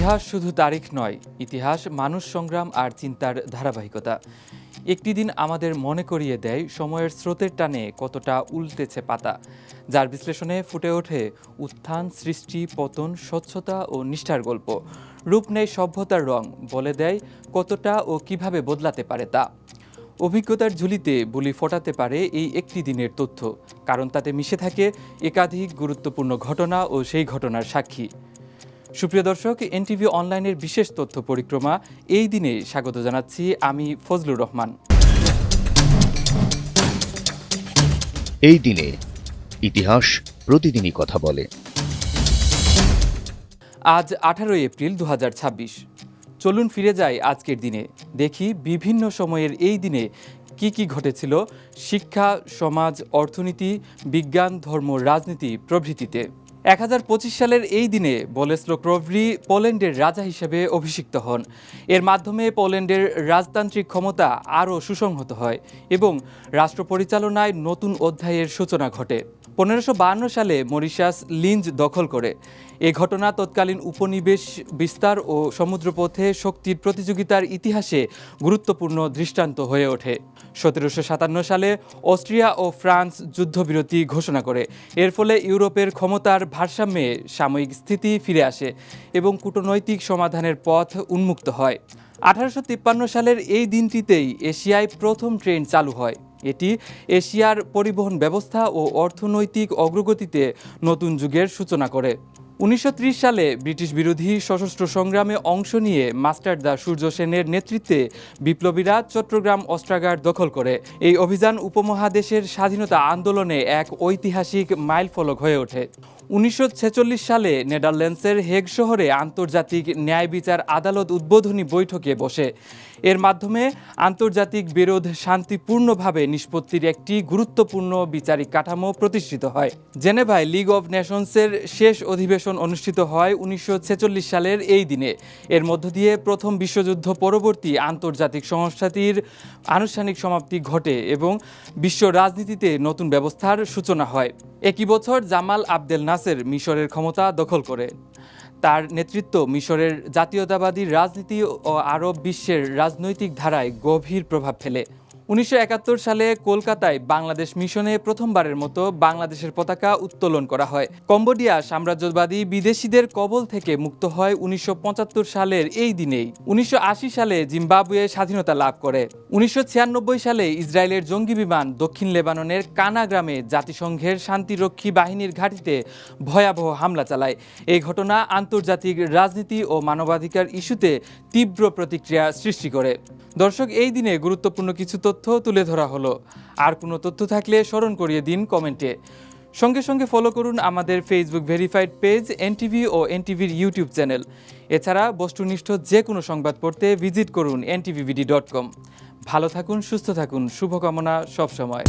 ইতিহাস শুধু তারিখ নয়, ইতিহাস মানুষ সংগ্রাম আর চিন্তার ধারাবাহিকতা। একটি দিন আমাদের মনে করিয়ে দেয় সময়ের স্রোতের টানে কতটা উল্টেছে পাতা, যার বিশ্লেষণে ফুটে ওঠে উত্থান, সৃষ্টি, পতন, স্বচ্ছতা ও নিষ্ঠার গল্প। রূপ নেয় সভ্যতার রং, বলে দেয় কতটা ও কিভাবে বদলাতে পারে তা। অভিজ্ঞতার ঝুলিতে বুলি ফোটাতে পারে এই একটি দিনের তথ্য, কারণ তাতে মিশে থাকে একাধিক গুরুত্বপূর্ণ ঘটনা ও সেই ঘটনার সাক্ষী। সুপ্রিয় দর্শক, এনটিভি অনলাইনের বিশেষ তথ্য পরিক্রমা এই দিনে স্বাগত জানাচ্ছি আমি ফজলুর রহমান। এই দিনে ইতিহাস প্রতিদিনই কথা বলে। আজ 18 এপ্রিল 2026। চলুন ফিরে যাই আজকের দিনে, দেখি বিভিন্ন সময়ের এই দিনে কি কি ঘটেছিল শিক্ষা, সমাজ, অর্থনীতি, বিজ্ঞান, ধর্ম, রাজনীতি প্রভৃতিতে। 1025 সালের এই দিনে বোলেস্লো ক্রোভরি পোল্যান্ডের রাজা হিসেবে অভিষিক্ত হন। এর মাধ্যমে পোল্যান্ডের রাজতান্ত্রিক ক্ষমতা আরও সুসংহত হয় এবং রাষ্ট্র পরিচালনায় নতুন অধ্যায়ের সূচনা ঘটে। 1552 সালে মরিশাস লিঞ্জ দখল করে। এ ঘটনা তৎকালীন উপনিবেশ বিস্তার ও সমুদ্রপথে শক্তির প্রতিযোগিতার ইতিহাসে গুরুত্বপূর্ণ দৃষ্টান্ত হয়ে ওঠে। 1757 সালে অস্ট্রিয়া ও ফ্রান্স যুদ্ধবিরতি ঘোষণা করে। এর ফলে ইউরোপের ক্ষমতার ভারসাম্যে সাময়িক স্থিতি ফিরে আসে এবং কূটনৈতিক সমাধানের পথ উন্মুক্ত হয়। 1853 সালের এই দিনটিতেই এশিয়ায় প্রথম ট্রেন চালু হয়। এটি এশিয়ার পরিবহন ব্যবস্থা ও অর্থনৈতিক অগ্রগতিতে নতুন যুগের সূচনা করে। 1930 সালে ব্রিটিশ বিরোধী সশস্ত্র সংগ্রামে অংশ নিয়ে মাস্টারদা সূর্য সেনের নেতৃত্বে বিপ্লবীরা চট্টগ্রাম অস্ত্রাগার দখল করে। এই অভিযান উপমহাদেশের স্বাধীনতা আন্দোলনে এক ঐতিহাসিক মাইলফলক হয়ে ওঠে। 1946 সালে নেদারল্যান্ডসের হেগ শহরে আন্তর্জাতিক ন্যায় বিচার আদালত উদ্বোধনী বৈঠকে বসে। এর মাধ্যমে আন্তর্জাতিক বিরোধ শান্তিপূর্ণভাবে নিষ্পত্তির একটি গুরুত্বপূর্ণ বিচারিক কাঠামো প্রতিষ্ঠিত হয়। জেনেভায় লিগ অব নেশনসের শেষ অধিবেশন অনুষ্ঠিত হয় 1946 সালের এই দিনে। এর মধ্য দিয়ে প্রথম বিশ্বযুদ্ধ পরবর্তী আন্তর্জাতিক সংস্থাটির আনুষ্ঠানিক সমাপ্তি ঘটে এবং বিশ্ব রাজনীতিতে নতুন ব্যবস্থার সূচনা হয়। একই বছর জামাল আবদেল নাসের মিশরের ক্ষমতা দখল করে। তার নেতৃত্ব মিশরের জাতীয়তাবাদী রাজনীতি ও আরব বিশ্বের রাজনৈতিক ধারায় গভীর প্রভাব ফেলে। 1971 সালে কলকাতায় বাংলাদেশ মিশনে প্রথমবারের মতো বাংলাদেশের পতাকা উত্তোলন করা হয়। কম্বোডিয়া সাম্রাজ্যবাদী বিদেশিদের কবল থেকে মুক্ত হয় 1975 সালের এই দিনেই। 1980 সালে জিম্বাবুয়ে স্বাধীনতা লাভ করে। 1996 সালে ইসরায়েলের জঙ্গি বিমান দক্ষিণ লেবাননের কানা গ্রামে জাতিসংঘের শান্তিরক্ষী বাহিনীর ঘাঁটিতে ভয়াবহ হামলা চালায়। এই ঘটনা আন্তর্জাতিক রাজনীতি ও মানবাধিকার ইস্যুতে তীব্র প্রতিক্রিয়া সৃষ্টি করে। দর্শক, এই দিনে গুরুত্বপূর্ণ কিছু তথ্য তুলে ধরা হলো। আর কোনো তথ্য থাকলে স্মরণ করিয়ে দিন কমেন্টে। সঙ্গে সঙ্গে ফলো করুন আমাদের ফেসবুক ভেরিফাইড পেজ এনটিভি ও এনটিভির ইউটিউব চ্যানেল। এছাড়া বস্তুনিষ্ঠ যে কোনো সংবাদ পড়তে ভিজিট করুন ntvbd.com। ভালো থাকুন, সুস্থ থাকুন, শুভকামনা সবসময়।